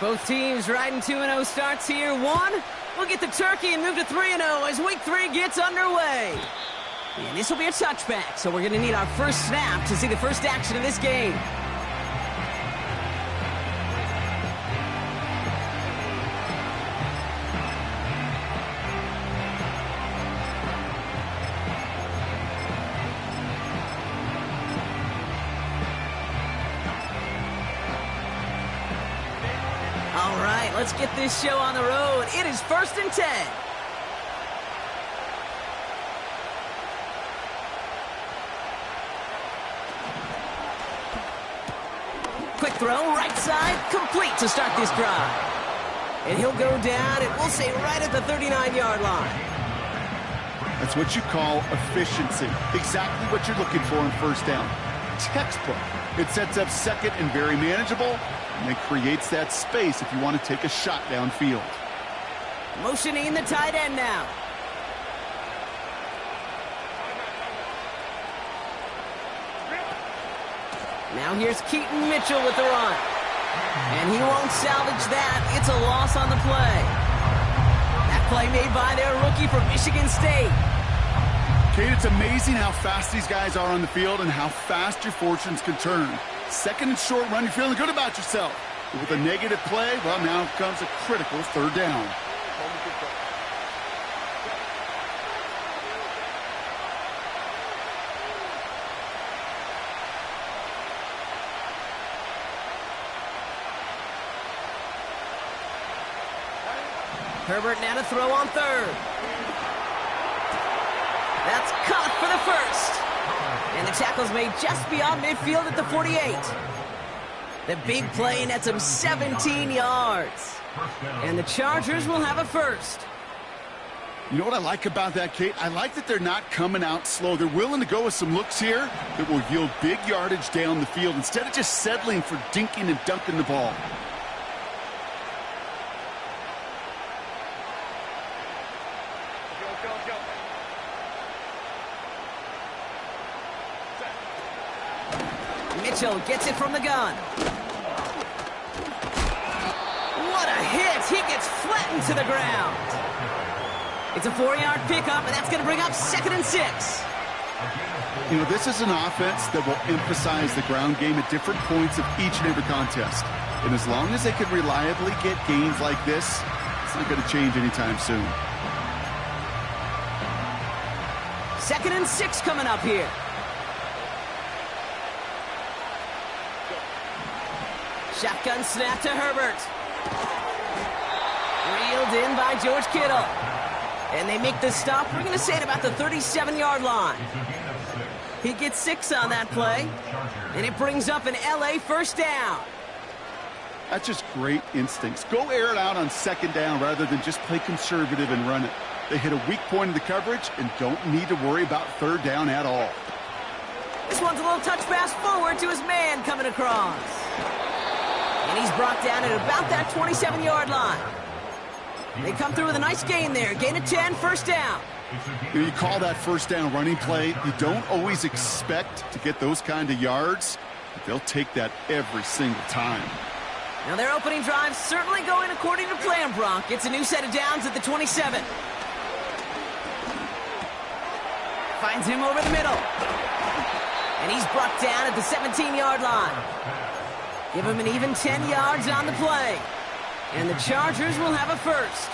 Both teams riding 2-0 starts here. One, we'll get the turkey and move to 3-0 as week 3 gets underway. And this will be a touchback, so we're going to need our first snap to see the first action of this game. All right, let's get this show on the road. It is 1st and 10. Quick throw, right side, complete to start this drive. And he'll go down, and we'll say right at the 39-yard line. That's what you call efficiency. Exactly what you're looking for in first down. Textbook. It sets up second and very manageable, and it creates that space if you want to take a shot downfield. Motioning the tight end now. Now here's Keaton Mitchell with the run. And he won't salvage that. It's a loss on the play. That play made by their rookie from Michigan State. Kate, it's amazing how fast these guys are on the field and how fast your fortunes can turn. Second and short run, you're feeling good about yourself. But with a negative play, well, now comes a critical third down. Herbert now to throw on third. That's caught for the first. And the tackle's made just beyond midfield at the 48. The big play nets him 17 yards. And the Chargers will have a first. You know what I like about that, Kate? I like that they're not coming out slow. They're willing to go with some looks here that will yield big yardage down the field instead of just settling for dinking and dunking the ball. Mitchell gets it from the gun. What a hit! He gets flattened to the ground. It's a 4-yard pickup, and that's going to bring up 2nd and 6. You know, this is an offense that will emphasize the ground game at different points of each and every contest. And as long as they can reliably get gains like this, it's not going to change anytime soon. 2nd and 6 coming up here. Shotgun snap to Herbert. Reeled in by George Kittle. And they make the stop, we're going to say, at about the 37-yard line. He gets 6 on that play. And it brings up an LA first down. That's just great instincts. Go air it out on 2nd down rather than just play conservative and run it. They hit a weak point in the coverage and don't need to worry about 3rd down at all. This one's a little touch pass forward to his man coming across. And he's brought down at about that 27-yard line. They come through with a nice gain there. Gain of 10, first down. You call that first down running play. You don't always expect to get those kind of yards, but they'll take that every single time. Now their opening drive certainly going according to plan, Bronk. It's a new set of downs at the 27. Finds him over the middle. And he's brought down at the 17-yard line. Give him an even 10 yards on the play. And the Chargers will have a first.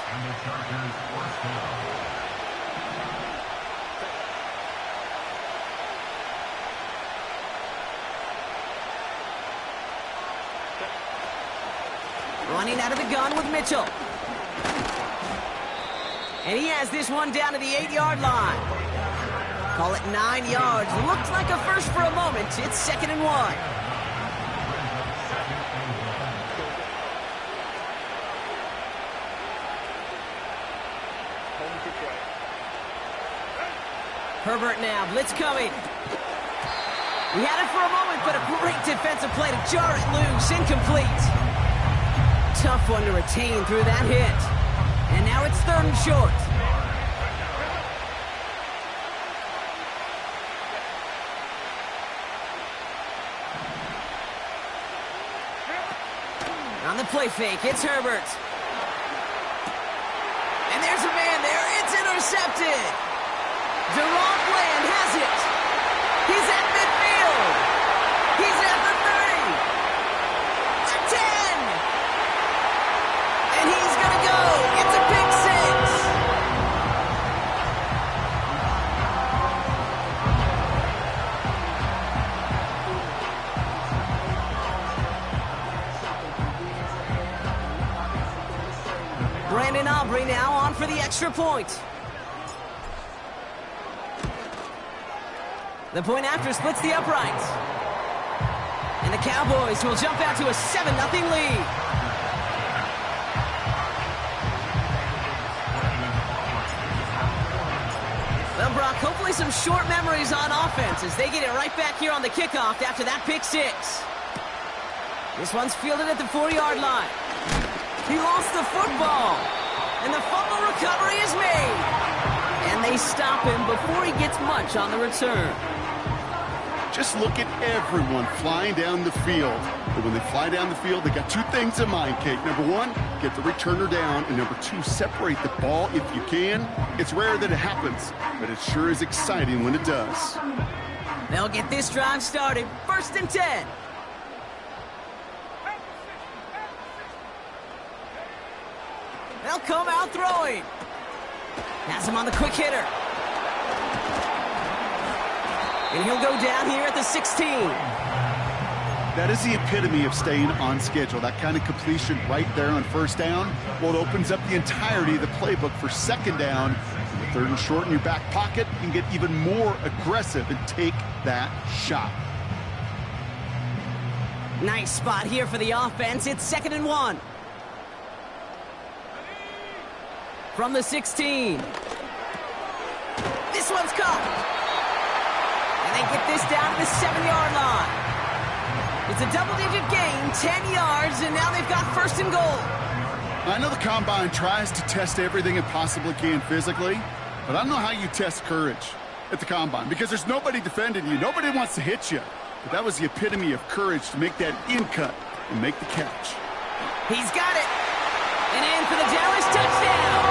Running out of the gun with Mitchell. And he has this one down to the 8-yard line. Call it 9 yards. Looked like a first for a moment. It's 2nd and 1. Herbert now, blitz coming. He had it for a moment, but a great defensive play to jar it loose, incomplete. Tough one to retain through that hit. And now it's 3rd and short. On the play fake, it's Herbert. And there's a man there. It's intercepted. Deron Bland has it. He's at midfield. He's at the 30. The 10. And he's going to go. It's a big 6. Brandon Aubrey now on for the extra point. The point after splits the uprights. And the Cowboys will jump out to a 7-0 lead. Well, Brock, hopefully some short memories on offense as they get it right back here on the kickoff after that pick 6. This one's fielded at the 4-yard line. He lost the football. And the fumble recovery is made. And they stop him before he gets much on the return. Just look at everyone flying down the field. But when they fly down the field, they got 2 things in mind, Kate. Number 1, get the returner down. And number 2, separate the ball if you can. It's rare that it happens, but it sure is exciting when it does. They'll get this drive started. 1st and 10. They'll come out throwing. Has him on the quick hitter. And he'll go down here at the 16. That is the epitome of staying on schedule. That kind of completion right there on 1st down. Well, it opens up the entirety of the playbook for 2nd down. The 3rd and short in your back pocket. You can get even more aggressive and take that shot. Nice spot here for the offense. It's 2nd and 1. From the 16. This one's caught. And they get this down to the 7-yard line. It's a double-digit gain, 10 yards, and now they've got 1st and goal. I know the Combine tries to test everything it possibly can physically, but I don't know how you test courage at the Combine because there's nobody defending you. Nobody wants to hit you. But that was the epitome of courage to make that in cut and make the catch. He's got it. And in for the Dallas touchdown.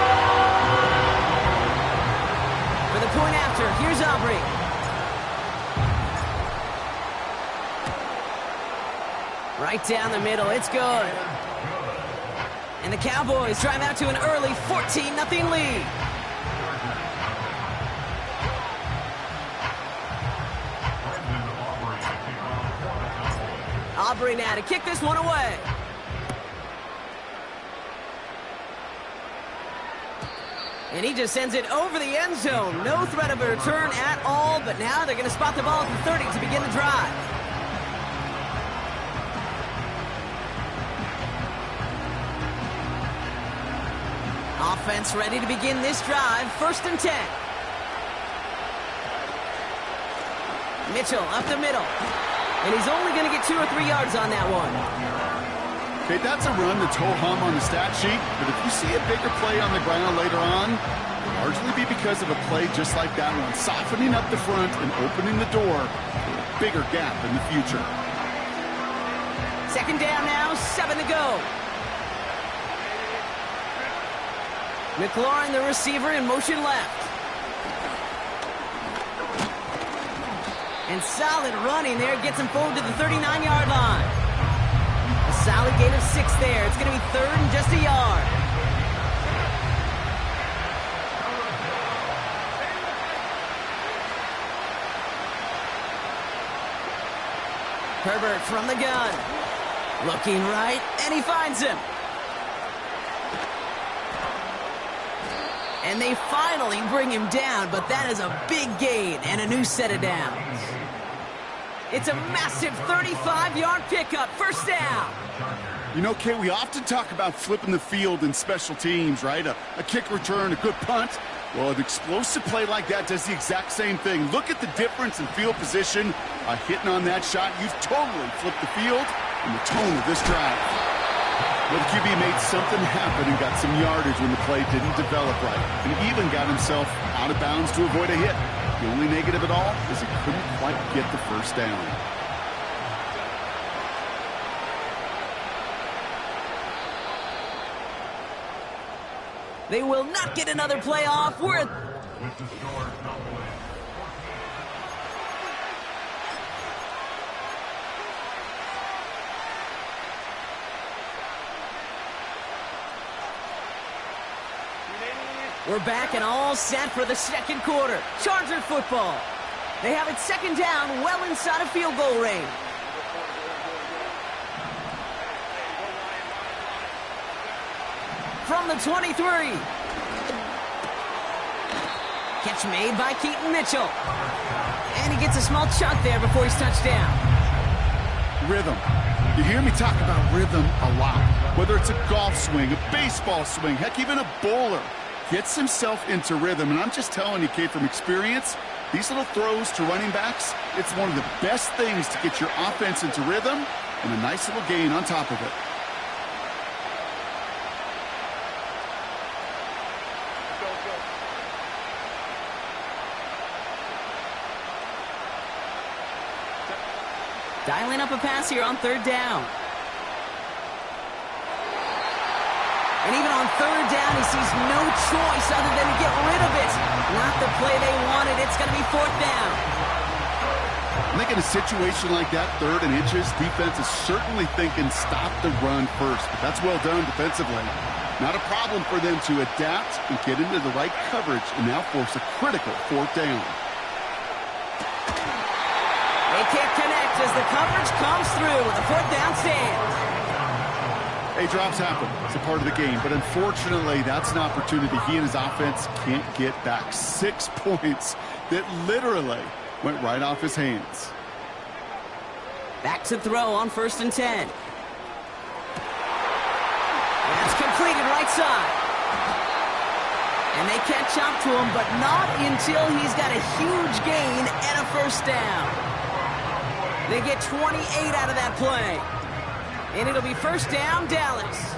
For the point after, here's Aubrey. Right down the middle, it's good. And the Cowboys drive out to an early 14-0 lead. Aubrey now to kick this one away. And he just sends it over the end zone. No threat of a return at all, but now they're going to spot the ball at the 30 to begin the drive. Offense ready to begin this drive. 1st and 10. Mitchell up the middle. And he's only going to get 2 or 3 yards on that one. Okay, that's a run that's ho-hum on the stat sheet, but if you see a bigger play on the ground later on, it'll largely be because of a play just like that one, softening up the front and opening the door for a bigger gap in the future. 2nd down now, 7 to go. McLaurin, the receiver, in motion left. And solid running there gets him forward to the 39-yard line. A solid gain of 6 there. It's going to be 3rd and just a yard. Herbert from the gun. Looking right, and he finds him. And they finally bring him down, but that is a big gain and a new set of downs. It's a massive 35-yard pickup, 1st down. You know, Kate, we often talk about flipping the field in special teams, right? A kick return, a good punt. Well, an explosive play like that does the exact same thing. Look at the difference in field position. Hitting on that shot, you've totally flipped the field and the tone of this drive. Well, the QB made something happen and got some yardage when the play didn't develop right, and even got himself out of bounds to avoid a hit. The only negative at all is he couldn't quite get the 1st down. They will not get another play off. We're back and all set for the second quarter. Charger football. They have it second down, well inside of field goal range. From the 23. Catch made by Keaton Mitchell. And he gets a small chunk there before he's touched down. Rhythm. You hear me talk about rhythm a lot. Whether it's a golf swing, a baseball swing, heck, even a bowler gets himself into rhythm. And I'm just telling you, Kate, from experience, these little throws to running backs, it's one of the best things to get your offense into rhythm and a nice little gain on top of it. Dialing up a pass here on third down. And even on third down, he sees no choice other than to get rid of it. Not the play they wanted. It's going to be fourth down. I think in a situation like that, 3rd and inches, defense is certainly thinking stop the run first. But that's well done defensively. Not a problem for them to adapt and get into the right coverage and now force a critical fourth down. They can't connect as the coverage comes through with a fourth down stand. Hey, drops happen. It's a part of the game. But unfortunately, that's an opportunity he and his offense can't get back. 6 points that literally went right off his hands. Back to throw on 1st and 10. That's completed right side. And they catch up to him, but not until he's got a huge gain and a first down. They get 28 out of that play. And it'll be first down, Dallas.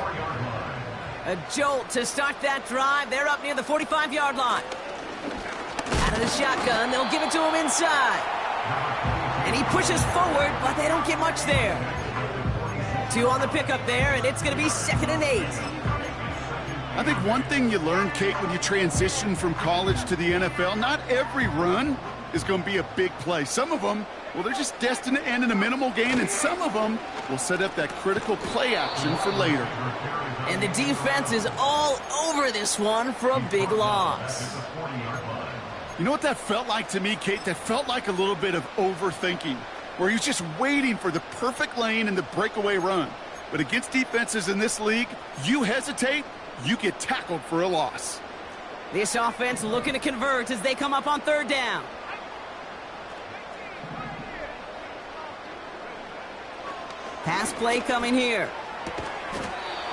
A jolt to start that drive. They're up near the 45-yard line. Out of the shotgun, they'll give it to him inside. And he pushes forward, but they don't get much there. 2 on the pickup there, and it's going to be 2nd and 8. I think one thing you learn, Kate, when you transition from college to the NFL, not every run is going to be a big play. Some of them, well, they're just destined to end in a minimal gain, and some of them will set up that critical play action for later. And the defense is all over this one for a big loss. You know what that felt like to me, Kate? That felt like a little bit of overthinking, where he was just waiting for the perfect lane and the breakaway run. But against defenses in this league, you hesitate, you get tackled for a loss. This offense looking to convert as they come up on 3rd down. Pass play coming here.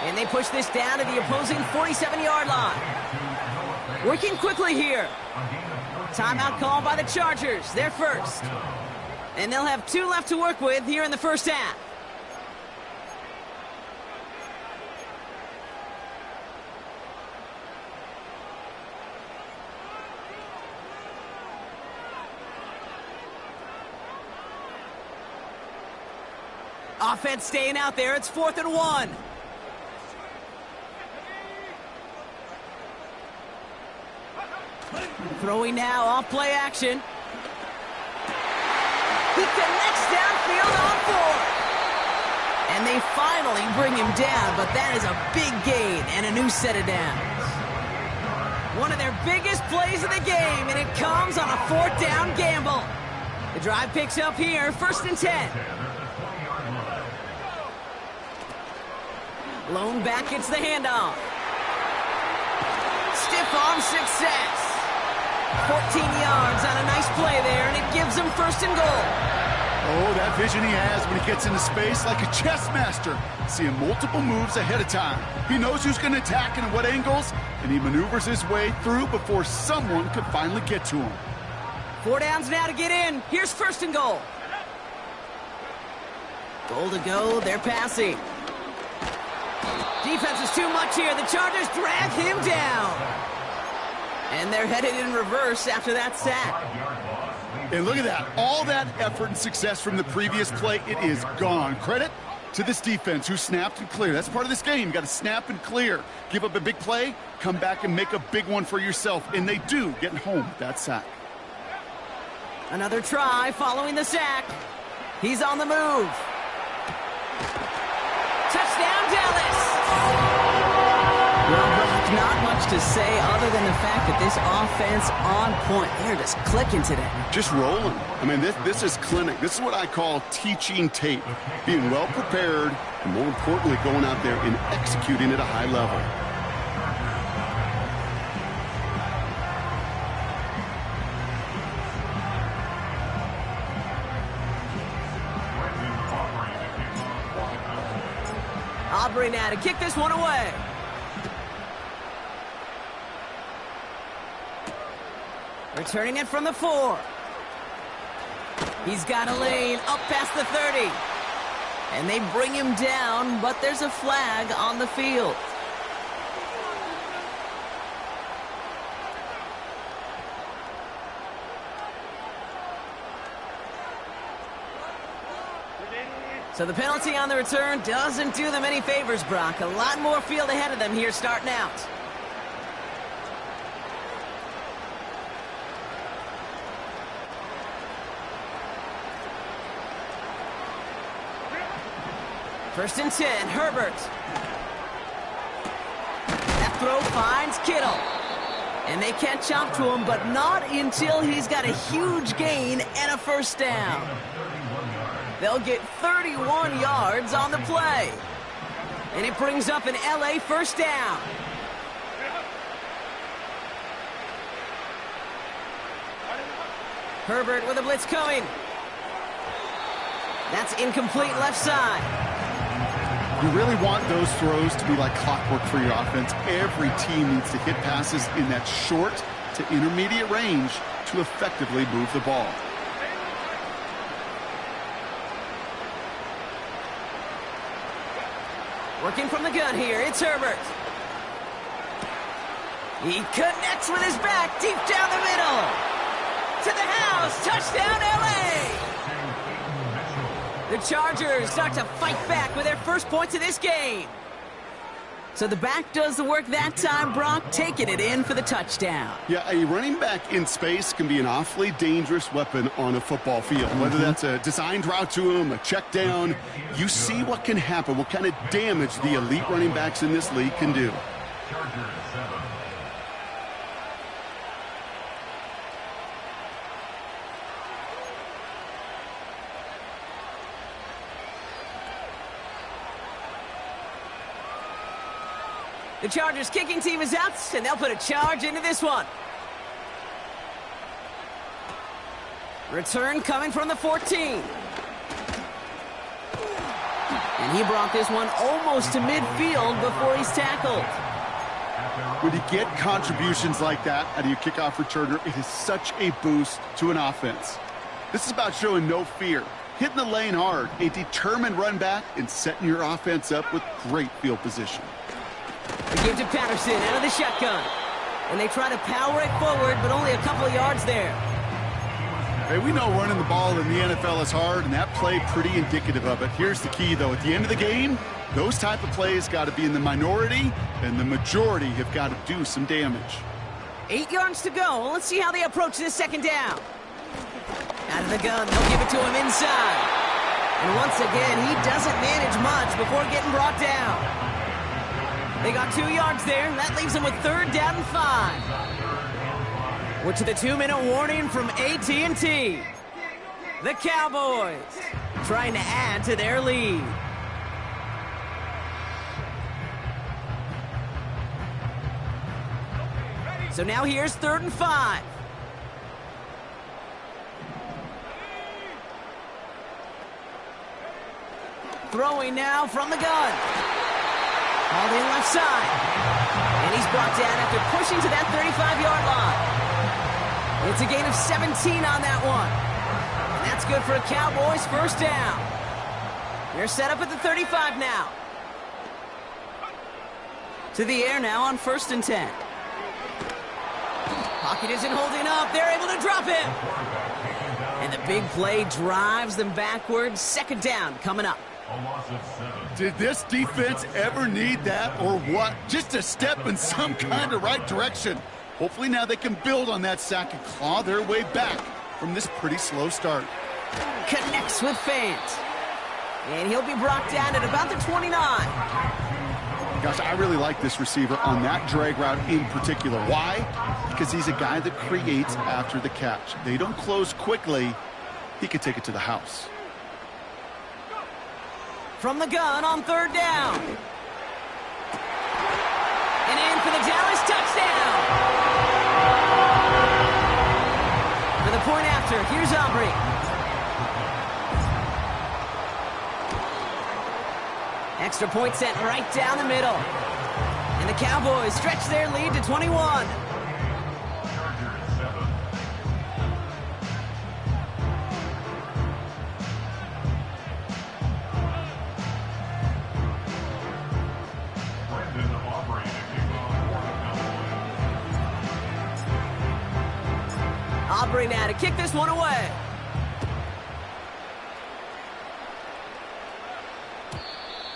And they push this down to the opposing 47-yard line. Working quickly here. Timeout called by the Chargers. They're first. And they'll have 2 left to work with here in the first half. Offense staying out there. It's 4th and 1. Throwing now off play action. He connects downfield on 4. And they finally bring him down, but that is a big gain and a new set of downs. One of their biggest plays of the game, and it comes on a 4th down gamble. The drive picks up here, 1st and 10. Lone back gets the handoff. Stiff arm success. 14 yards on a nice play there, and it gives him 1st and goal. Oh, that vision he has when he gets into space like a chess master, seeing multiple moves ahead of time. He knows who's going to attack and at what angles, and he maneuvers his way through before someone could finally get to him. 4 downs now to get in. Here's 1st and goal. Goal to go. They're passing. Defense is too much here. The Chargers drag him down. And they're headed in reverse after that sack. And look at that. All that effort and success from the previous play, it is gone. Credit to this defense who snapped and cleared. That's part of this game. You got to snap and clear. Give up a big play, come back and make a big one for yourself. And they do, getting home with that sack. Another try following the sack. He's on the move. Touchdown, Dallas! Well, Brock, not much to say other than the fact that this offense on point. They're just clicking today. Just rolling. I mean, this is clinic. This is what I call teaching tape. Being well prepared, and more importantly, going out there and executing at a high level. Aubrey now to kick this one away. Returning it from the 4. He's got a lane up past the 30. And they bring him down, but there's a flag on the field. So the penalty on the return doesn't do them any favors, Brock. A lot more field ahead of them here starting out. First and 10, Herbert. That throw finds Kittle. And they catch up to him, but not until he's got a huge gain and a first down. They'll get 31 yards on the play. And it brings up an LA first down. Herbert with a blitz coming. That's incomplete left side. You really want those throws to be like clockwork for your offense. Every team needs to hit passes in that short to intermediate range to effectively move the ball. Working from the gun here, it's Herbert. He connects with his back deep down the middle. To the house, touchdown LA! The Chargers start to fight back with their first points of this game. So the back does the work that time, Brock, taking it in for the touchdown. Yeah, a running back in space can be an awfully dangerous weapon on a football field. Whether that's a designed route to him, a check down, you see what can happen, what kind of damage the elite running backs in this league can do. The Chargers kicking team is out, and they'll put a charge into this one. Return coming from the 14. And he brought this one almost to midfield before he's tackled. When you get contributions like that out of your kickoff returner, it is such a boost to an offense. This is about showing no fear, hitting the lane hard, a determined run back, and setting your offense up with great field position. They give to Patterson out of the shotgun. And they try to power it forward, but only a couple of yards there. Hey, we know running the ball in the NFL is hard, and that play pretty indicative of it. Here's the key, though. At the end of the game, those type of plays got to be in the minority, and the majority have got to do some damage. 8 yards to go. Let's see how they approach this second down. Out of the gun, they'll give it to him inside. And once again, he doesn't manage much before getting brought down. They got 2 yards there. That leaves them with 3rd down and 5. We're to the 2-minute warning from AT&T. The Cowboys trying to add to their lead. So now here's 3rd and 5. Throwing now from the gun. All in left side. And he's brought down after pushing to that 35-yard line. It's a gain of 17 on that one. And that's good for a Cowboys first down. They're set up at the 35 now. To the air now on 1st and 10. Pocket isn't holding up. They're able to drop it. And the big play drives them backwards. 2nd down coming up. Did this defense ever need that or what? Just a step in some kind of right direction. Hopefully now they can build on that sack and claw their way back from this pretty slow start. Connects with Fant. And he'll be brought down at about the 29. Gosh, I really like this receiver on that drag route in particular. Why? Because he's a guy that creates after the catch. They don't close quickly. He can take it to the house. From the gun on third down. And in for the Dallas touchdown. For the point after, here's Aubrey. Extra point sent right down the middle. And the Cowboys stretch their lead to 21. Aubrey now to kick this one away.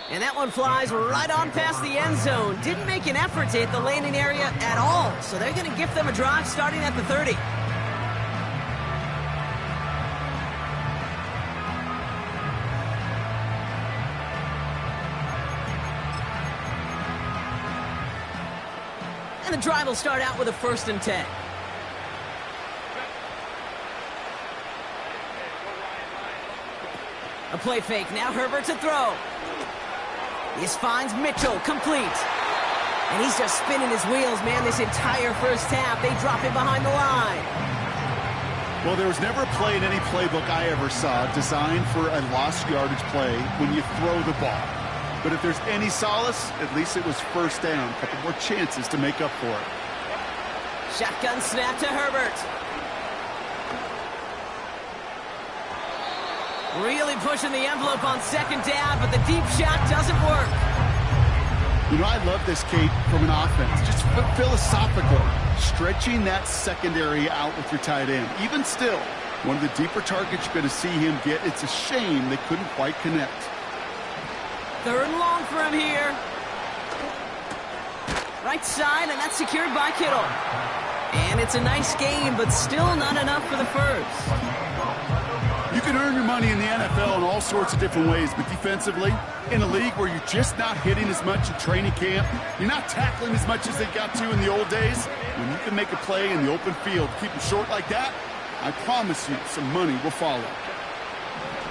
And that one flies right on past the end zone. Didn't make an effort to hit the landing area at all. So they're going to gift them a drive starting at the 30. And the drive will start out with a 1st and 10. A play fake. Now Herbert to throw. This finds Mitchell, complete. And he's just spinning his wheels, man, this entire first half. They drop him behind the line. Well, there was never a play in any playbook I ever saw designed for a lost yardage play when you throw the ball. But if there's any solace, at least it was first down. A couple more chances to make up for it. Shotgun snap to Herbert. Really pushing the envelope on second down, but the deep shot doesn't work. You know, I love this, Kate, from an offense. Just philosophically, stretching that secondary out with your tight end. Even still, one of the deeper targets you're going to see him get. It's a shame they couldn't quite connect. 3rd and long for him here. Right side, and that's secured by Kittle. And it's a nice game, but still not enough for the first. You can earn your money in the NFL in all sorts of different ways, but defensively, in a league where you're just not hitting as much in training camp, you're not tackling as much as they got to in the old days, when you can make a play in the open field, keep them short like that, I promise you some money will follow.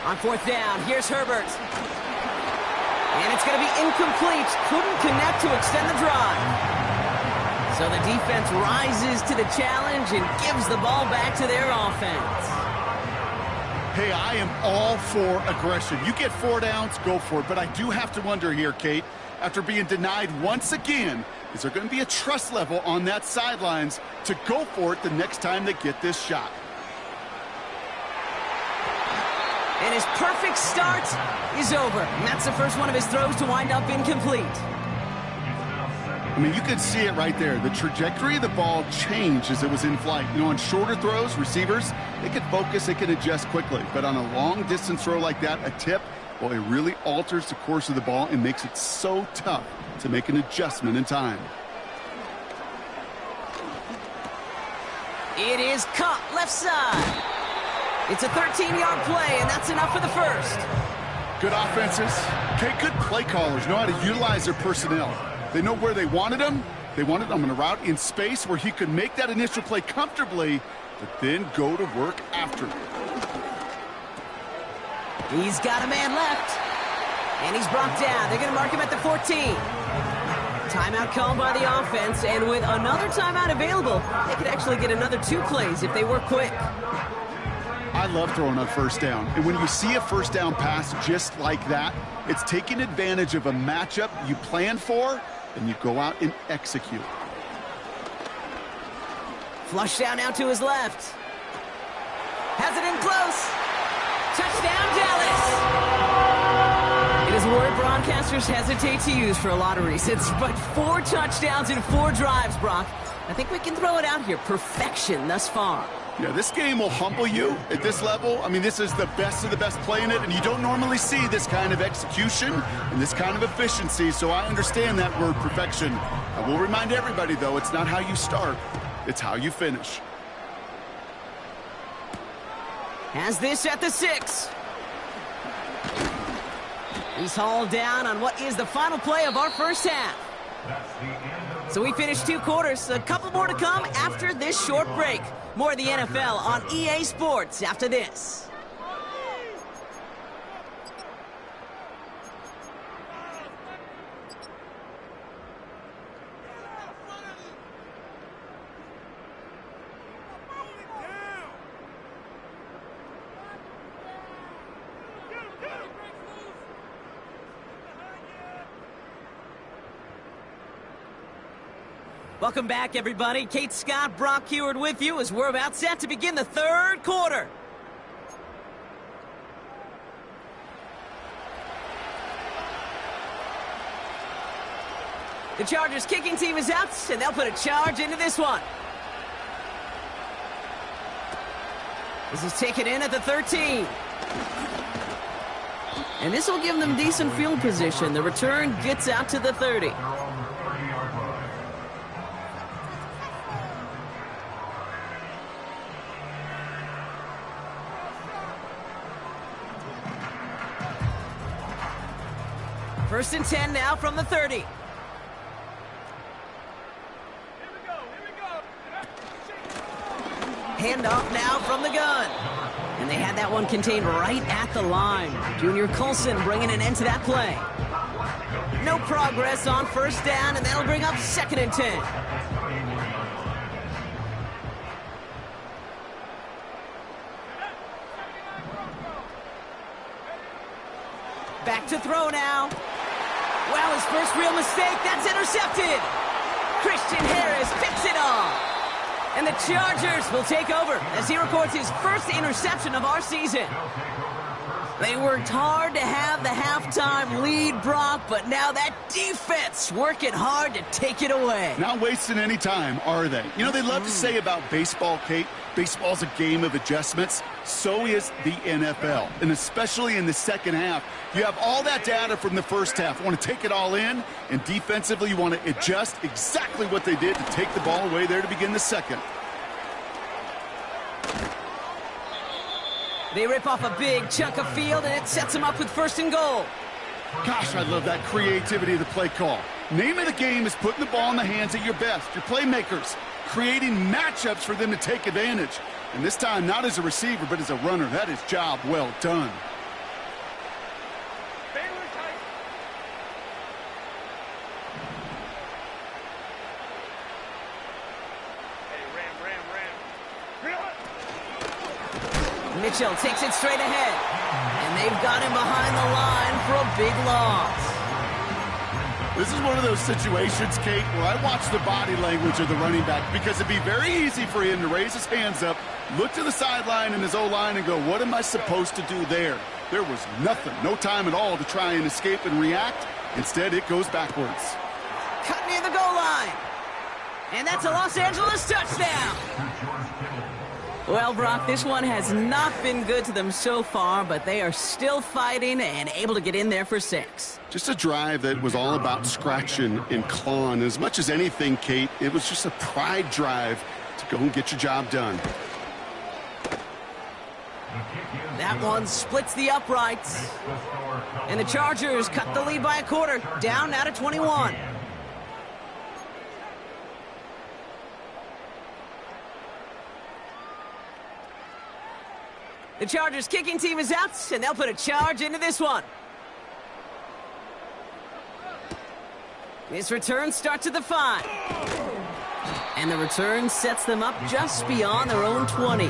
On 4th down, here's Herbert. And it's going to be incomplete. Couldn't connect to extend the drive. So the defense rises to the challenge and gives the ball back to their offense. Hey, I am all for aggression. You get 4 downs, go for it. But I do have to wonder here, Kate, after being denied once again, is there going to be a trust level on that sidelines to go for it the next time they get this shot? And his perfect start is over. And that's the first one of his throws to wind up incomplete. I mean, you could see it right there. The trajectory of the ball changed as it was in flight. You know, on shorter throws, receivers, they can focus, they can adjust quickly. But on a long-distance throw like that, a tip, well, it really alters the course of the ball and makes it so tough to make an adjustment in time. It is caught left side. It's a 13-yard play, and that's enough for the first. Good offenses. Okay, good play callers know how to utilize their personnel. They know where they wanted him. They wanted him on a route in space where he could make that initial play comfortably, but then go to work after. He's got a man left. And he's brought down. They're going to mark him at the 14. Timeout called by the offense, and with another timeout available, they could actually get another 2 plays if they work quick. I love throwing on 1st down. And when you see a 1st down pass just like that, it's taking advantage of a matchup you planned for, and you go out and execute. Flush down now to his left. Has it in close. Touchdown, Dallas. It is a word broadcasters hesitate to use for a lot of reasons, but 4 touchdowns in 4 drives, Brock. I think we can throw it out here. Perfection thus far. Yeah, this game will humble you at this level. I mean, this is the best of the best playing it, and you don't normally see this kind of execution and this kind of efficiency, so I understand that word perfection. I will remind everybody, though, it's not how you start, it's how you finish. Has this at the 6. He's hauled down on what is the final play of our first half. So we finished 2 quarters. A couple more to come after this short break. More of the NFL on EA Sports after this. Welcome back, everybody. Kate Scott, Brock Heward with you as we're about set to begin the 3rd quarter. The Chargers kicking team is out, and they'll put a charge into this one. This is taken in at the 13. And this will give them decent field position. The return gets out to the 30. First and 10 now from the 30. Handoff now from the gun. And they had that one contained right at the line. Junior Colson bringing an end to that play. No progress on first down, and that'll bring up 2nd and 10. Back to throw now. Well, his first real mistake, that's intercepted. Christian Harris picks it off. And the Chargers will take over as he records his first interception of our season. They worked hard to have the halftime lead, Brock, but now that defense working hard to take it away. Not wasting any time, are they? You know, they love to say about baseball, Kate, baseball's a game of adjustments. So is the NFL, and especially in the second half. You have all that data from the first half. You want to take it all in, and defensively you want to adjust exactly what they did to take the ball away there to begin the second. They rip off a big chunk of field, and it sets them up with 1st and goal. Gosh, I love that creativity of the play call. Name of the game is putting the ball in the hands of your best, your playmakers, creating matchups for them to take advantage. And this time, not as a receiver, but as a runner. That is job well done. Mitchell takes it straight ahead. And they've got him behind the line for a big loss. This is one of those situations, Kate, where I watch the body language of the running back because it'd be very easy for him to raise his hands up, look to the sideline in his O-line and go, what am I supposed to do there? There was nothing, no time at all to try and escape and react. Instead, it goes backwards. Cut near the goal line. And that's a Los Angeles touchdown. Well, Brock, this one has not been good to them so far, but they are still fighting and able to get in there for 6. Just a drive that was all about scratching and clawing. As much as anything, Kate, it was just a pride drive to go and get your job done. That one splits the uprights. And the Chargers cut the lead by a quarter, down now to 21. The Chargers kicking team is out, and they'll put a charge into this one. This return starts at the 5. And the return sets them up just beyond their own 20.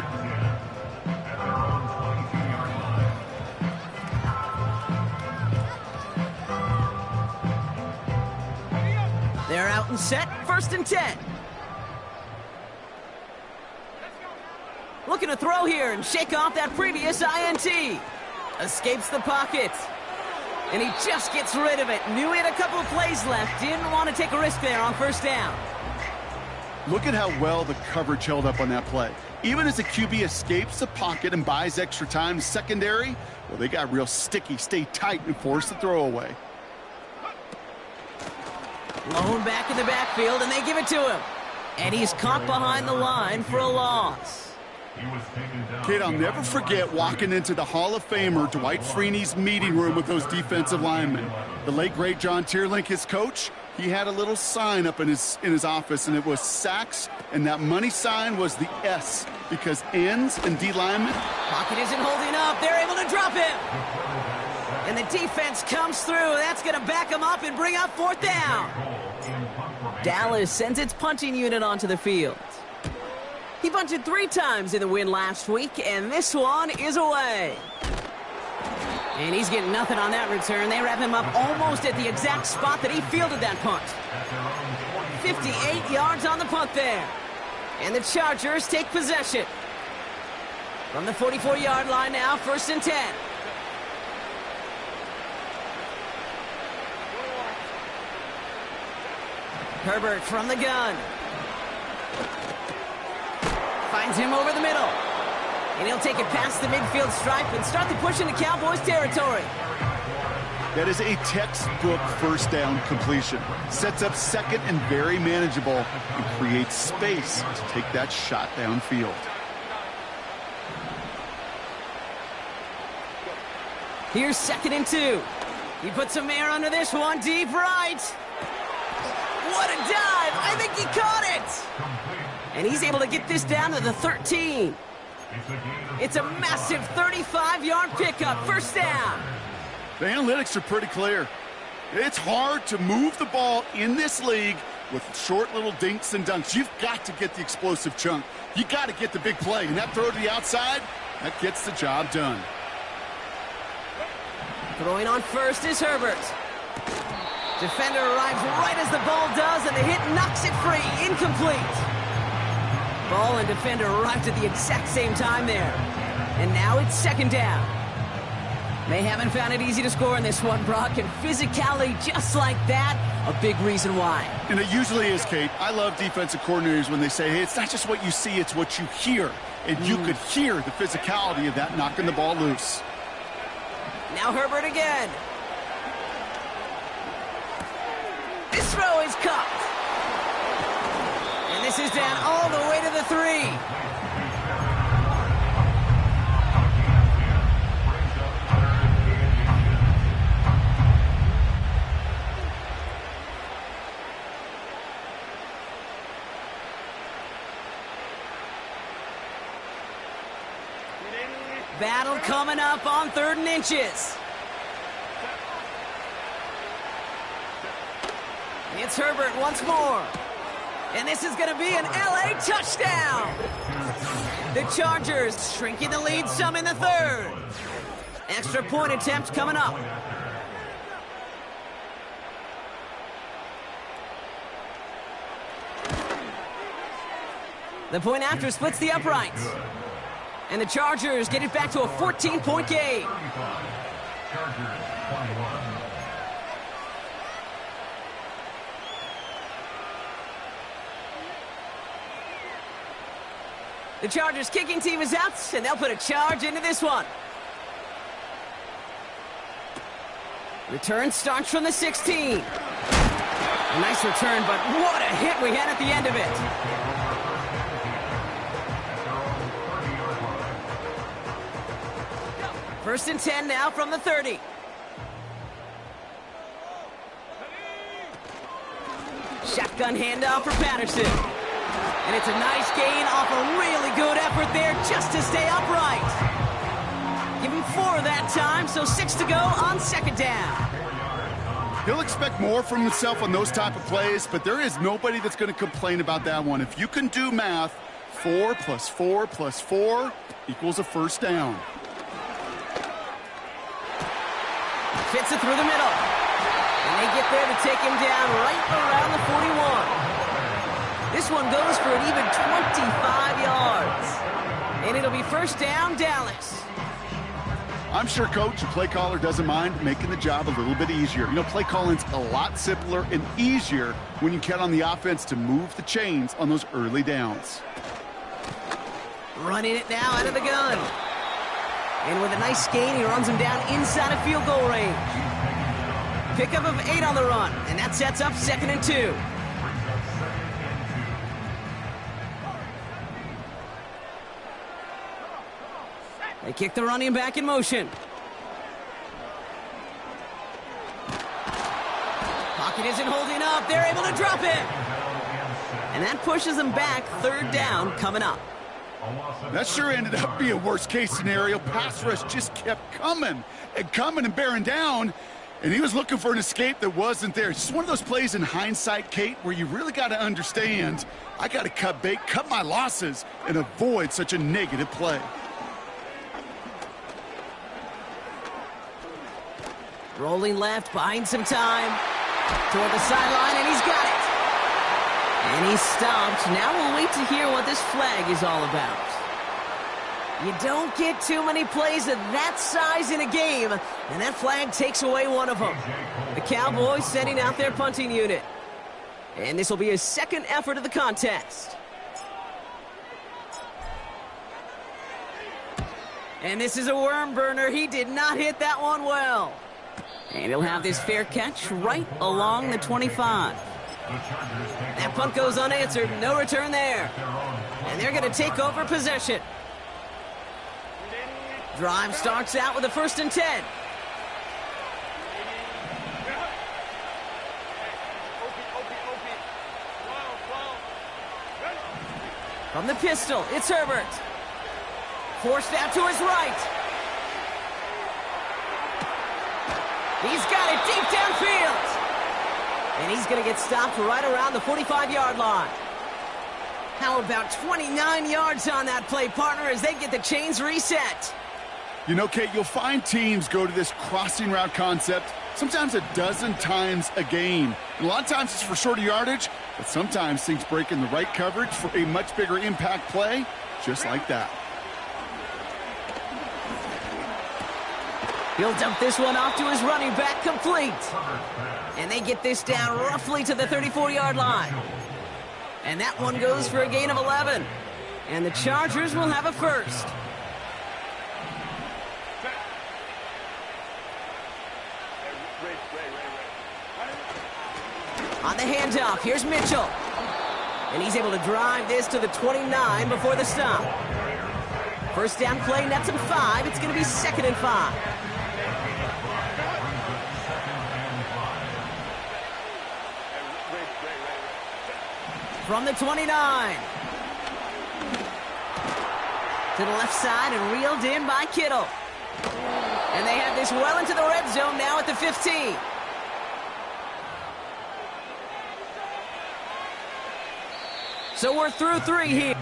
They're out and set, 1st and 10. Looking to throw here and shake off that previous INT. Escapes the pocket. And he just gets rid of it. Knew he had a couple of plays left. Didn't want to take a risk there on 1st down. Look at how well the coverage held up on that play. Even as the QB escapes the pocket and buys extra time secondary, well, they got real sticky, stay tight, and force the throw away. Lone back in the backfield, and they give it to him. And he's caught behind the line for a loss. Kid, I'll never forget walking into the Hall of Famer Dwight Freeney's meeting room with those defensive linemen. The late, great John Tierlink, his coach, he had a little sign up in his office, and it was sacks, and that money sign was the S, because ends and D linemen. Pocket isn't holding up. They're able to drop him. And the defense comes through. That's going to back him up and bring up 4th down. Dallas sends its punting unit onto the field. He punted 3 times in the win last week, and this one is away. And he's getting nothing on that return. They wrap him up almost at the exact spot that he fielded that punt. 58 yards on the punt there. And the Chargers take possession. From the 44-yard line now, 1st and 10. Herbert from the gun. Finds him over the middle. And he'll take it past the midfield stripe and start the push into Cowboys territory. That is a textbook 1st down completion. Sets up 2nd and very manageable, and creates space to take that shot downfield. Here's 2nd and 2. He puts some air under this one, deep right. What a dive! I think he caught it! And he's able to get this down to the 13. It's a massive 35-yard pickup, 1st down. The analytics are pretty clear. It's hard to move the ball in this league with short little dinks and dunks. You've got to get the explosive chunk. You got to get the big play. And that throw to the outside, that gets the job done. Throwing on 1st is Herbert. Defender arrives right as the ball does, and the hit knocks it free. Incomplete. Ball and defender arrived at the exact same time there. And now it's 2nd down. They haven't found it easy to score in this one, Brock, and physicality just like that, a big reason why. And it usually is, Kate. I love defensive coordinators when they say, hey, it's not just what you see, it's what you hear. And you could hear the physicality of that knocking the ball loose. Now Herbert again. This throw is caught. And this is down all the way to the 3. Battle coming up on 3rd and inches. It's Herbert once more. And this is going to be an LA touchdown. The Chargers shrinking the lead some in the 3rd. Extra point attempt coming up. The point after splits the uprights. And the Chargers get it back to a 14-point game. The Chargers kicking team is out, and they'll put a charge into this one. Return starts from the 16. A nice return, but what a hit we had at the end of it. First and 10 now from the 30. Shotgun handoff for Patterson. And it's a nice gain off a really good effort there just to stay upright. Give him 4 that time, so 6 to go on 2nd down. He'll expect more from himself on those type of plays, but there is nobody that's going to complain about that one. If you can do math, 4 plus 4 plus 4 equals a first down. Fits it through the middle. And they get there to take him down right around the 41. This one goes for an even 25 yards. And it'll be first down, Dallas. I'm sure coach and play caller doesn't mind making the job a little bit easier. You know, play calling's a lot simpler and easier when you count on the offense to move the chains on those early downs. Running it now out of the gun. And with a nice gain, he runs him down inside of field goal range. Pickup of 8 on the run, and that sets up 2nd and 2. They kick the running back in motion. Pocket isn't holding up. They're able to drop it. And that pushes them back. 3rd down coming up. That sure ended up being a worst-case scenario. Pass rush just kept coming and bearing down. And he was looking for an escape that wasn't there. It's just one of those plays in hindsight, Kate, where you really got to understand, I got to cut bait, cut my losses, and avoid such a negative play. Rolling left, buying some time. Toward the sideline, and he's got it. And he's stopped. Now we'll wait to hear what this flag is all about. You don't get too many plays of that size in a game, and that flag takes away one of them. The Cowboys sending out their punting unit. And this will be his 2nd effort of the contest. And this is a worm burner. He did not hit that one well. And he'll have this fair catch right along the 25. That punt goes unanswered. No return there. And they're going to take over possession. Drive starts out with a 1st and 10. From the pistol, it's Herbert. Forced out to his right. He's got it deep downfield. And he's going to get stopped right around the 45-yard line. How about 29 yards on that play, partner, as they get the chains reset? You know, Kate, you'll find teams go to this crossing route concept sometimes a dozen times a game. And a lot of times it's for shorter yardage, but sometimes things break in the right coverage for a much bigger impact play, just like that. He'll dump this one off to his running back, complete. And they get this down roughly to the 34-yard line. And that one goes for a gain of 11. And the Chargers will have a 1st. On the handoff, here's Mitchell. And he's able to drive this to the 29 before the stop. 1st down play, nets him 5. It's going to be 2nd and 5. From the 29. To the left side and reeled in by Kittle. And they have this well into the red zone now at the 15. So we're through 3 here.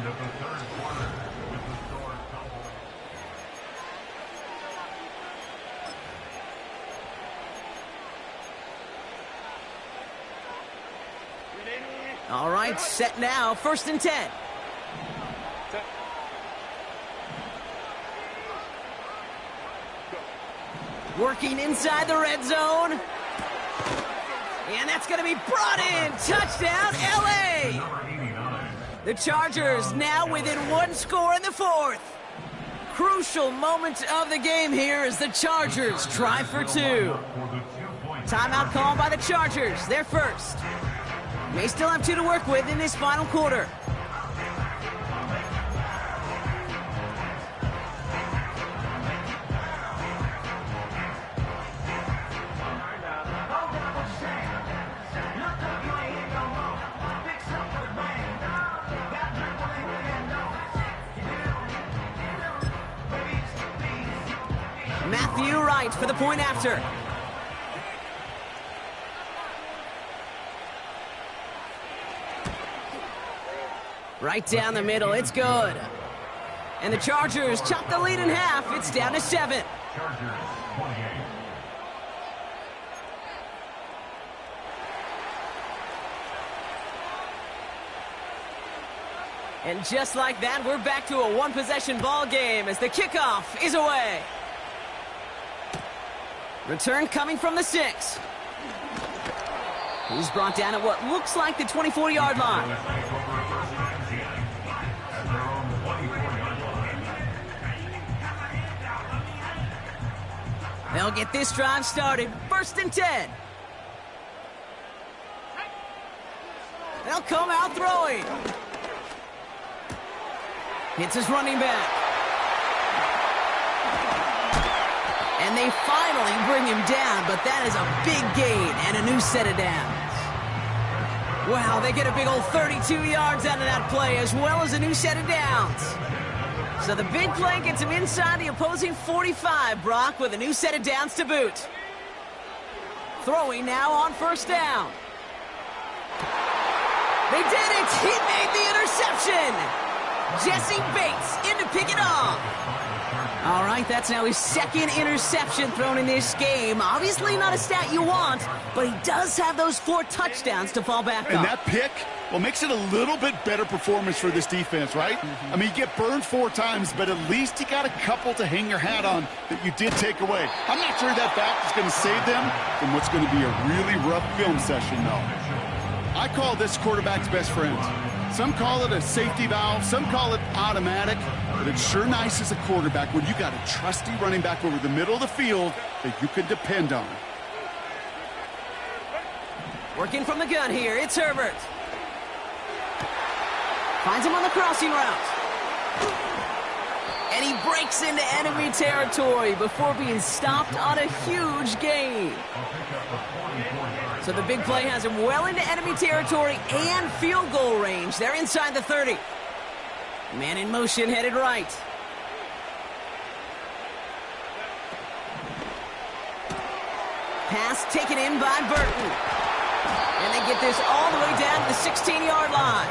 All right, set now, 1st and 10. Working inside the red zone. And that's going to be brought in. Touchdown, LA. The Chargers now within 1 score in the 4th. Crucial moment of the game here as the Chargers try for 2. Timeout called by the Chargers, their 1st. May still have 2 to work with in this final quarter. Matthew Wright for the point after. Right down the middle, it's good. And the Chargers chop the lead in half. It's down to 7. And just like that, we're back to a one-possession ball game as the kickoff is away. Return coming from the 6. He's brought down at what looks like the 24-yard line. They'll get this drive started. 1st and 10. They'll come out throwing. Hits his running back. And they finally bring him down, but that is a big gain and a new set of downs. Wow, they get a big old 32 yards out of that play, as well as a new set of downs. So the big play gets him inside the opposing 45, Brock, with a new set of downs to boot. Throwing now on 1st down. They did it! He made the interception! Jesse Bates in to pick it off. All right, that's now his 2nd interception thrown in this game. Obviously not a stat you want, but he does have those 4 touchdowns to fall back on. And that pick, well, makes it a little bit better performance for this defense, right? I mean, you get burned 4 times, but at least you got a couple to hang your hat on that you did take away. I'm not sure that fact is going to save them from what's going to be a really rough film session, though. I call this quarterback's best friend. Some call it a safety valve, some call it automatic, but it's sure nice as a quarterback when you got a trusty running back over the middle of the field that you can depend on. Working from the gun here, it's Herbert. Finds him on the crossing route. And he breaks into enemy territory before being stopped on a huge gain. So the big play has him well into enemy territory and field goal range. They're inside the 30. Man in motion, headed right. Pass taken in by Burton. And they get this all the way down to the 16-yard line.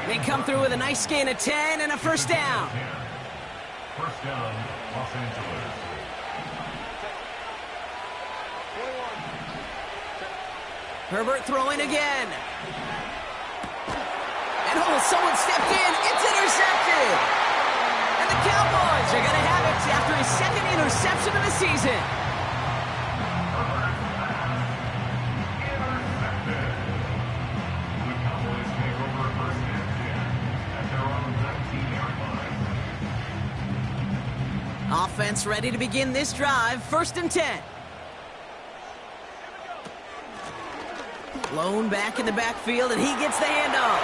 They come through with a nice gain of 10 and a 1st down. 1st down, Los Angeles. Herbert throwing again. And someone stepped in. It's intercepted. And the Cowboys are going to have it after his 2nd interception of the season. The Cowboys take over 1st and 10 at their own 19-yard line. Offense ready to begin this drive. 1st and 10. Blown back in the backfield, and he gets the handoff.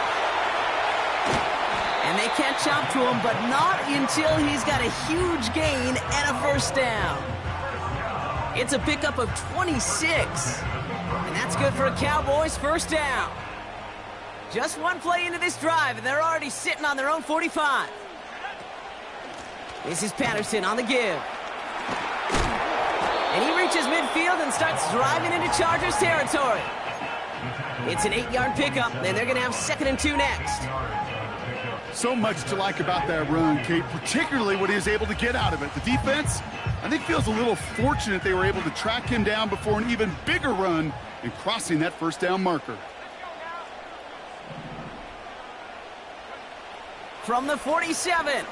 And they catch up to him, but not until he's got a huge gain and a 1st down. It's a pickup of 26. And that's good for a Cowboys 1st down. Just one play into this drive, and they're already sitting on their own 45. This is Patterson on the give. And he reaches midfield and starts driving into Chargers territory. It's an 8-yard pickup, and they're going to have 2nd and 2 next. So much to like about that run, Kate, particularly what he was able to get out of it. The defense, I think, feels a little fortunate they were able to track him down before an even bigger run and crossing that 1st down marker. From the 47.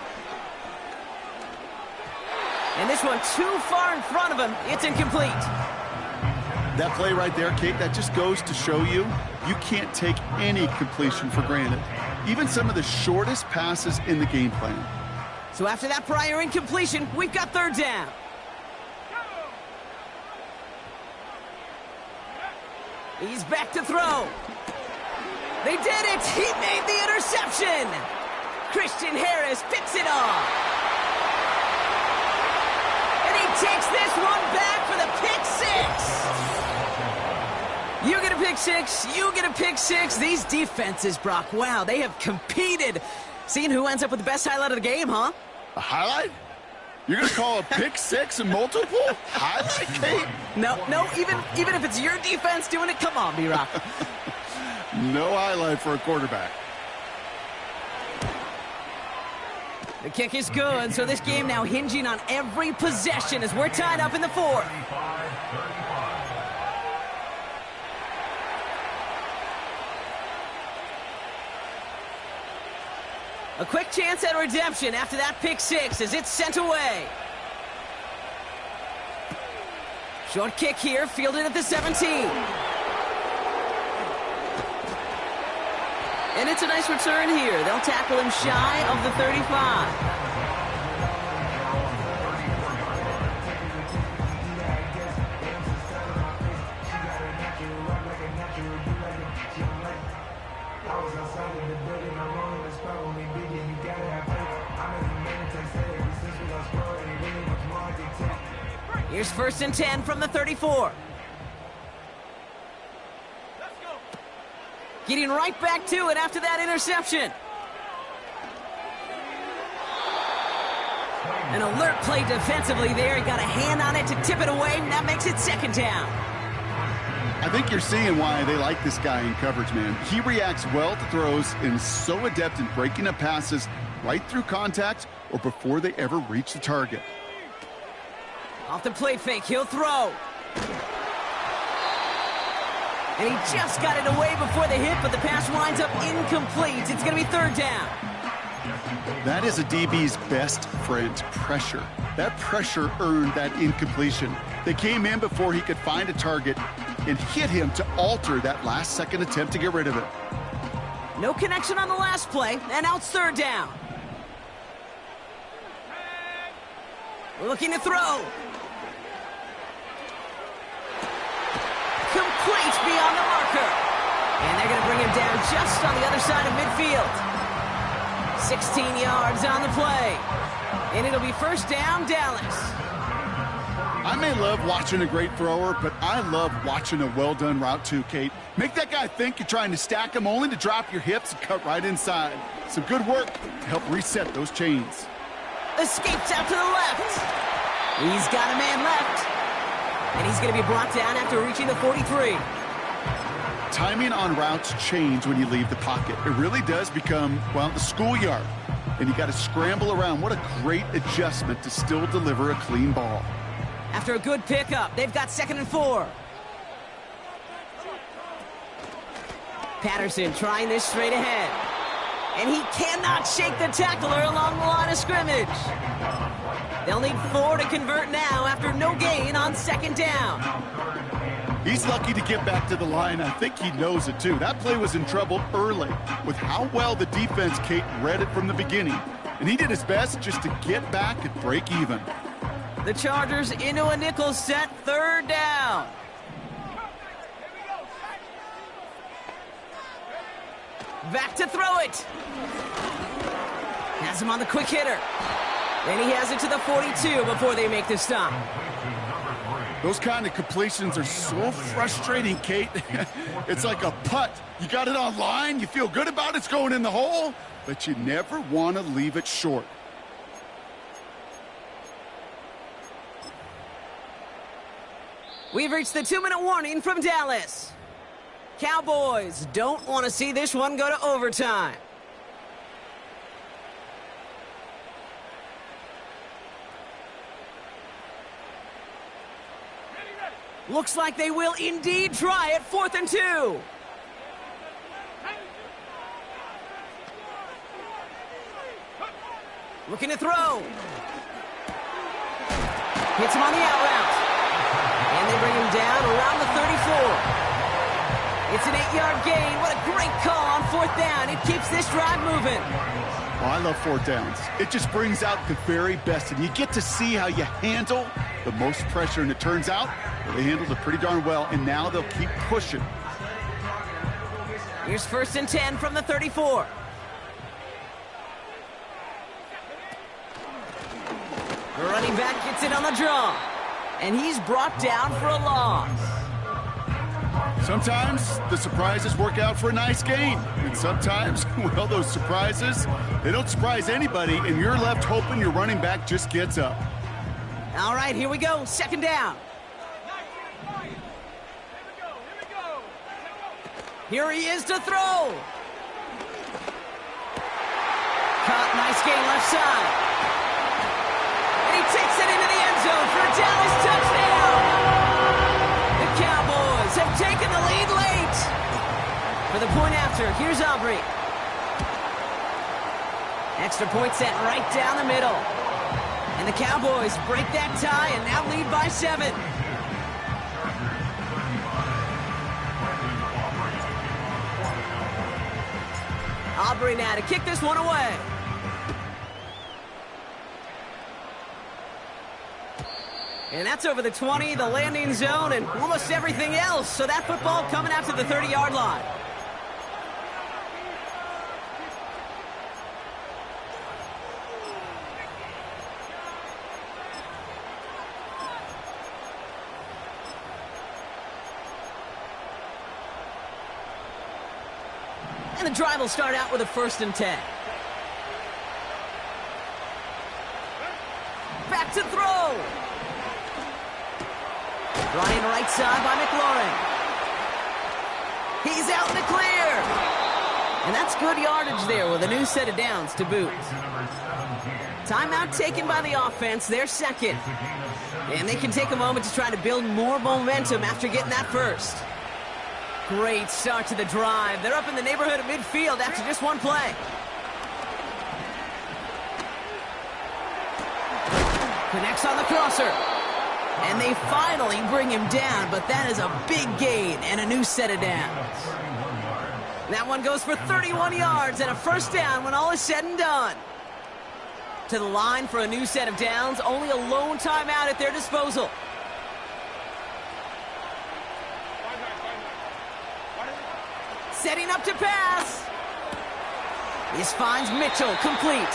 And this one too far in front of him. It's incomplete. That play right there, Kate, that just goes to show you can't take any completion for granted. Even some of the shortest passes in the game plan. So after that prior incompletion, we've got 3rd down. He's back to throw. They did it! He made the interception! Christian Harris picks it off. And he takes this one back for the pick 6. You get a pick 6, you get a pick 6. These defenses, Brock, wow, they have competed. Seeing who ends up with the best highlight of the game, huh? A highlight? You're going to call a pick 6 and multiple? Highlight, Kate? No, even if it's your defense doing it, come on, B-Rock. No highlight for a quarterback. The kick is good, so this game now hinging on every possession as we're tied up in the 4th. A quick chance at redemption after that pick 6 as it's sent away. Short kick here, fielded at the 17. And it's a nice return here. They'll tackle him shy of the 35. Here's 1st and 10 from the 34. Getting right back to it after that interception. An alert play defensively there. He got a hand on it to tip it away, and that makes it 2nd down. I think you're seeing why they like this guy in coverage, man. He reacts well to throws and is so adept in breaking up passes right through contact or before they ever reach the target. Off the play fake, he'll throw. And he just got it away before the hit, but the pass winds up incomplete. It's going to be 3rd down. That is a DB's best friend, pressure. That pressure earned that incompletion. They came in before he could find a target and hit him to alter that last-second attempt to get rid of it. No connection on the last play, and now it's 3rd down. Looking to throw. Complete beyond the marker. And they're going to bring him down just on the other side of midfield. 16 yards on the play. And it'll be 1st down, Dallas. I may love watching a great thrower, but I love watching a well-done route too, Kate. Make that guy think you're trying to stack him only to drop your hips and cut right inside. Some good work to help reset those chains. Escapes out to the left. He's got a man left. And he's going to be brought down after reaching the 43. Timing on routes change when you leave the pocket. It really does become, well, the schoolyard. And you got to scramble around. What a great adjustment to still deliver a clean ball. After a good pickup, they've got 2nd and 4. Patterson trying this straight ahead. And he cannot shake the tackler along the line of scrimmage. They'll need 4 to convert now after no gain on 2nd down. He's lucky to get back to the line. I think he knows it, too. That play was in trouble early with how well the defense, Kate, read it from the beginning. And he did his best just to get back and break even. The Chargers into a nickel set, 3rd down. Back to throw it. Has him on the quick hitter. And he has it to the 42 before they make the stop. Those kind of completions are so frustrating, Kate. It's like a putt. You got it on line, you feel good about it's going in the hole, but you never want to leave it short. We've reached the 2-minute warning from Dallas. Cowboys don't want to see this one go to overtime. Looks like they will indeed try it. 4th and 2. Looking to throw. Hits him on the out route. And they bring him down around the 34. It's an 8-yard gain. What a great call on 4th down. It keeps this drive moving. Oh, I love 4th downs. It just brings out the very best, and you get to see how you handle the most pressure, and it turns out they handled it pretty darn well, and now they'll keep pushing. Here's 1st and 10 from the 34. The running back gets it on the draw, and he's brought down for a loss. Sometimes the surprises work out for a nice gain, and sometimes, well, those surprises, they don't surprise anybody, and you're left hoping your running back just gets up. All right, here we go. 2nd down. Here he is to throw. Caught, nice gain left side. And he takes it into the end zone for a Dallas touchdown. The Cowboys have taken the lead late. For the point after, here's Aubrey. Extra point set right down the middle. And the Cowboys break that tie and now lead by 7. Aubrey now to kick this one away. And that's over the 20, the landing zone, and almost everything else. So that football coming out to the 30-yard line. And the drive will start out with a 1st and 10. Back to throw. Running right side by McLaurin. He's out in the clear. And that's good yardage there with a new set of downs to boot. Timeout taken by the offense, their second. And they can take a moment to try to build more momentum after getting that first. Great start to the drive. They're up in the neighborhood of midfield after just one play. Connects on the crosser. And they finally bring him down, but that is a big gain and a new set of downs. That one goes for 31 yards and a 1st down when all is said and done. To the line for a new set of downs, only a lone timeout at their disposal. Setting up to pass. This finds Mitchell complete.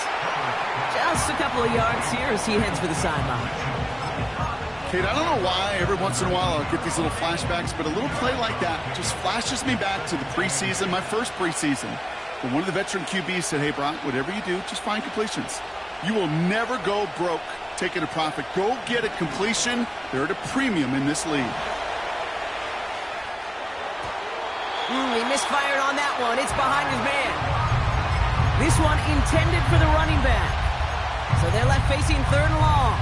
Just a couple of yards here as he heads for the sideline. Kate, I don't know why every once in a while I'll get these little flashbacks, but a little play like that just flashes me back to the preseason, my first preseason. When one of the veteran QBs said, hey, Brock, whatever you do, just find completions. You will never go broke taking a profit. Go get a completion. They're at a premium in this league. He misfired on that one. It's behind his man. This one intended for the running back. So they're left facing 3rd and long.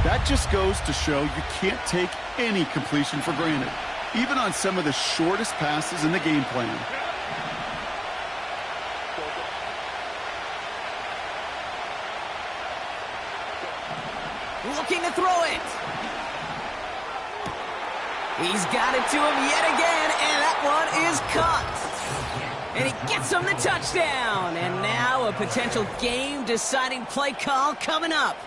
That just goes to show you can't take any completion for granted, even on some of the shortest passes in the game plan. Looking to throw it. He's got it to him yet again, and that one is caught. And he gets him the touchdown. And now a potential game-deciding play call coming up.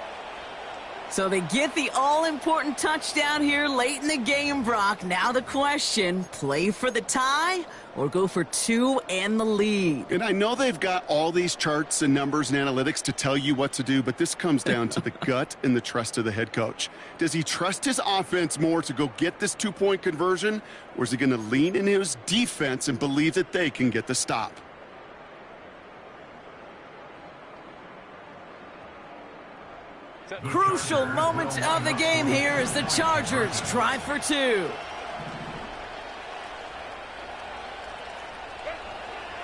So they get the all-important touchdown here late in the game, Brock. Now the question, play for the tie or go for 2 and the lead? And I know they've got all these charts and numbers and analytics to tell you what to do, but this comes down to the gut and the trust of the head coach. Does he trust his offense more to go get this 2-point conversion, or is he going to lean in his defense and believe that they can get the stop? Crucial moment of the game here as the Chargers try for 2.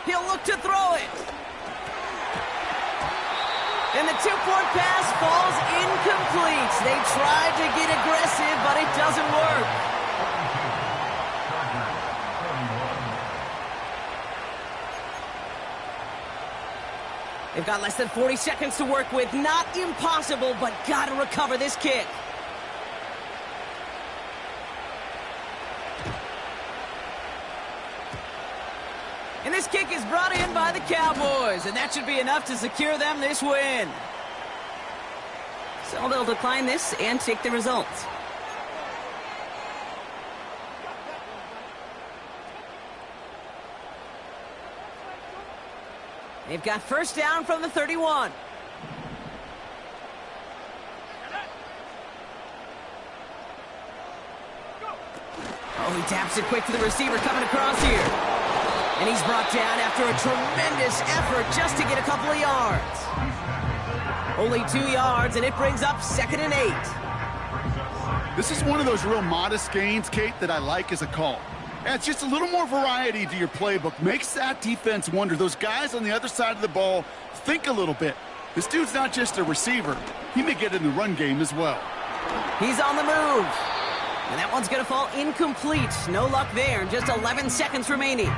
He'll look to throw it. And the 2-point pass falls incomplete. They tried to get aggressive, but it doesn't work. They've got less than 40 seconds to work with. Not impossible, but got to recover this kick. And this kick is brought in by the Cowboys, and that should be enough to secure them this win. So they'll decline this and take the results. They've got 1st down from the 31. Oh, he taps it quick to the receiver coming across here. And he's brought down after a tremendous effort just to get a couple of yards. Only 2 yards, and it brings up 2nd and 8. This is one of those real modest gains, Kate, that I like as a call. It's just a little more variety to your playbook. Makes that defense wonder. Those guys on the other side of the ball think a little bit. This dude's not just a receiver. He may get in the run game as well. He's on the move. And that one's going to fall incomplete. No luck there. Just 11 seconds remaining.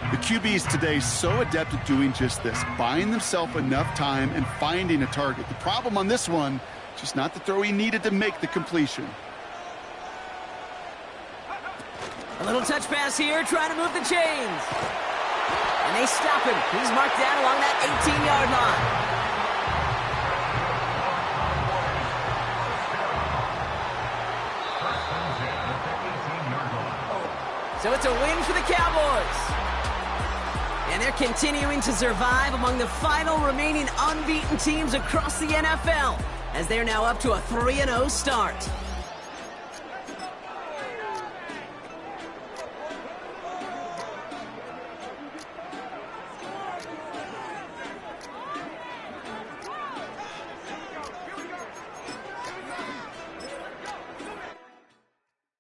The QBs today so adept at doing just this, buying themselves enough time and finding a target. The problem on this one, just not the throw he needed to make the completion. A little touch pass here, trying to move the chains. And they stop him. He's marked down along that 18-yard line. So it's a win for the Cowboys. And they're continuing to survive among the final remaining unbeaten teams across the NFL, as they're now up to a 3-0 start.